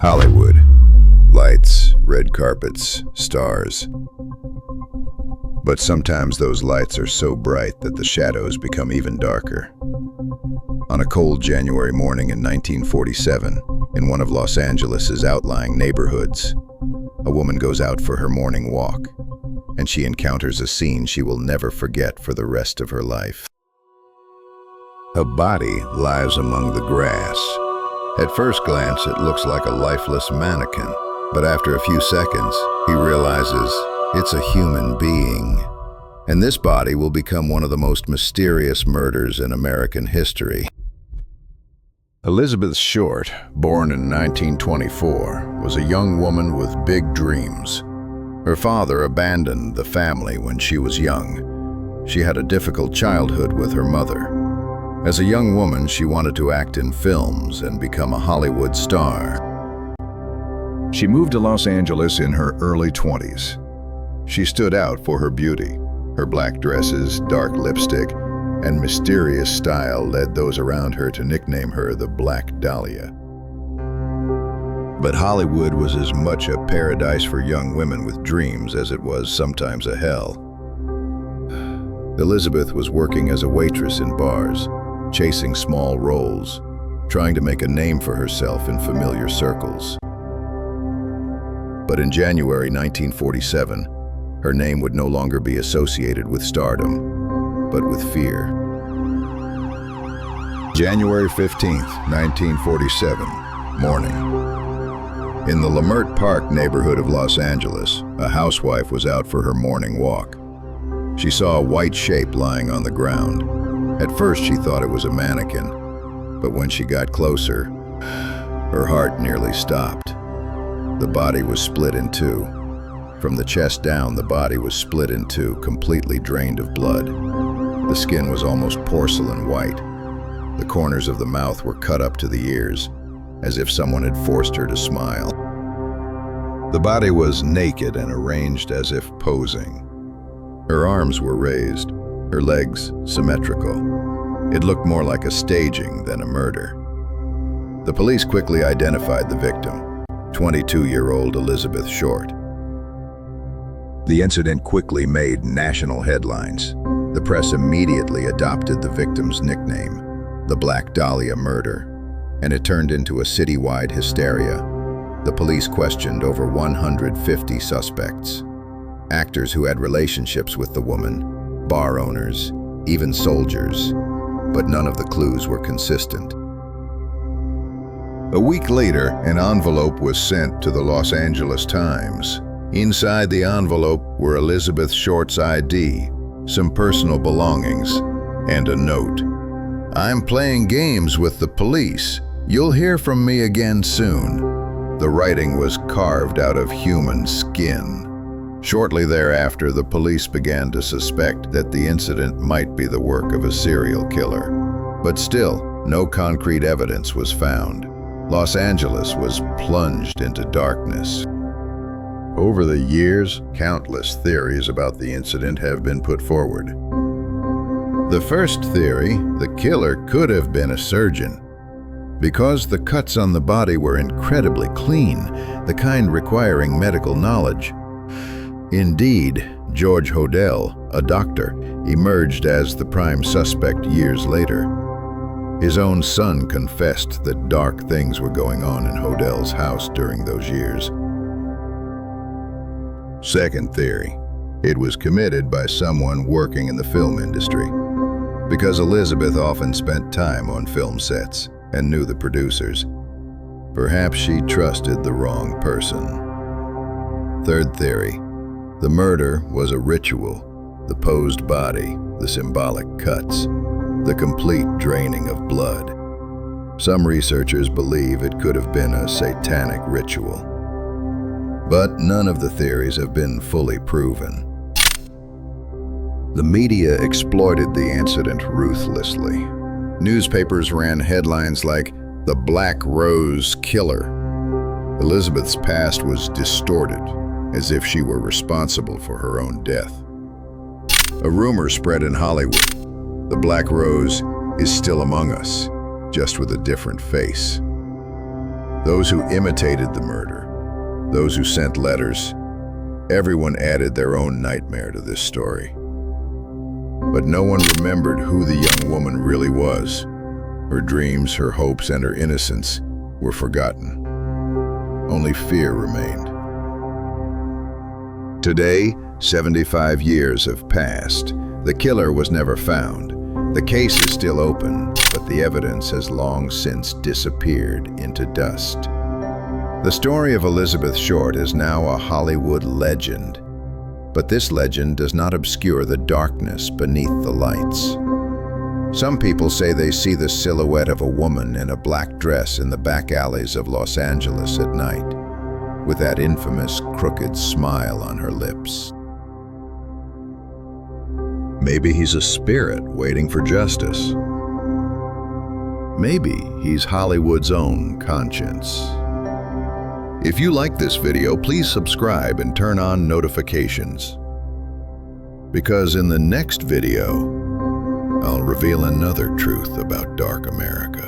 Hollywood. Lights, red carpets, stars. But sometimes those lights are so bright that the shadows become even darker. On a cold January morning in 1947, in one of Los Angeles' outlying neighborhoods, a woman goes out for her morning walk, and she encounters a scene she will never forget for the rest of her life. A body lies among the grass. At first glance, it looks like a lifeless mannequin, but after a few seconds, he realizes it's a human being. And this body will become one of the most mysterious murders in American history. Elizabeth Short, born in 1924, was a young woman with big dreams. Her father abandoned the family when she was young. She had a difficult childhood with her mother. As a young woman, she wanted to act in films and become a Hollywood star. She moved to Los Angeles in her early 20s. She stood out for her beauty. Her black dresses, dark lipstick, and mysterious style led those around her to nickname her the Black Dahlia. But Hollywood was as much a paradise for young women with dreams as it was sometimes a hell. Elizabeth was working as a waitress in bars, chasing small roles, trying to make a name for herself in familiar circles. But in January 1947, her name would no longer be associated with stardom, but with fear. January 15th, 1947, morning. In the Leimert Park neighborhood of Los Angeles, a housewife was out for her morning walk. She saw a white shape lying on the ground. At first, she thought it was a mannequin, but when she got closer, her heart nearly stopped. The body was split in two. From the chest down, the body was split in two, completely drained of blood. The skin was almost porcelain white. The corners of the mouth were cut up to the ears, as if someone had forced her to smile. The body was naked and arranged as if posing. Her arms were raised, her legs symmetrical. It looked more like a staging than a murder. The police quickly identified the victim, 22-year-old Elizabeth Short. The incident quickly made national headlines. The press immediately adopted the victim's nickname, the Black Dahlia murder, and it turned into a citywide hysteria. The police questioned over 150 suspects, actors who had relationships with the woman, bar owners, even soldiers, but none of the clues were consistent. A week later, an envelope was sent to the Los Angeles Times. Inside the envelope were Elizabeth Short's ID, some personal belongings, and a note. "I'm playing games with the police. You'll hear from me again soon." The writing was carved out of human skin. Shortly thereafter, the police began to suspect that the incident might be the work of a serial killer. But still, no concrete evidence was found. Los Angeles was plunged into darkness. Over the years, countless theories about the incident have been put forward. The first theory, the killer could have been a surgeon. Because the cuts on the body were incredibly clean, the kind requiring medical knowledge. Indeed, George Hodel, a doctor, emerged as the prime suspect years later. His own son confessed that dark things were going on in Hodel's house during those years. Second theory, it was committed by someone working in the film industry. Because Elizabeth often spent time on film sets and knew the producers, perhaps she trusted the wrong person. Third theory, the murder was a ritual. The posed body, the symbolic cuts, the complete draining of blood. Some researchers believe it could have been a satanic ritual. But none of the theories have been fully proven. The media exploited the incident ruthlessly. Newspapers ran headlines like, "The Black Rose Killer." Elizabeth's past was distorted, as if she were responsible for her own death. A rumor spread in Hollywood. The Black Rose is still among us, just with a different face. Those who imitated the murder, those who sent letters, everyone added their own nightmare to this story. But no one remembered who the young woman really was. Her dreams, her hopes, and her innocence were forgotten. Only fear remained. Today, 75 years have passed. The killer was never found. The case is still open, but the evidence has long since disappeared into dust. The story of Elizabeth Short is now a Hollywood legend, but this legend does not obscure the darkness beneath the lights. Some people say they see the silhouette of a woman in a black dress in the back alleys of Los Angeles at night, with that infamous crooked smile on her lips. Maybe he's a spirit waiting for justice. Maybe he's Hollywood's own conscience. If you like this video, please subscribe and turn on notifications. Because in the next video, I'll reveal another truth about dark America.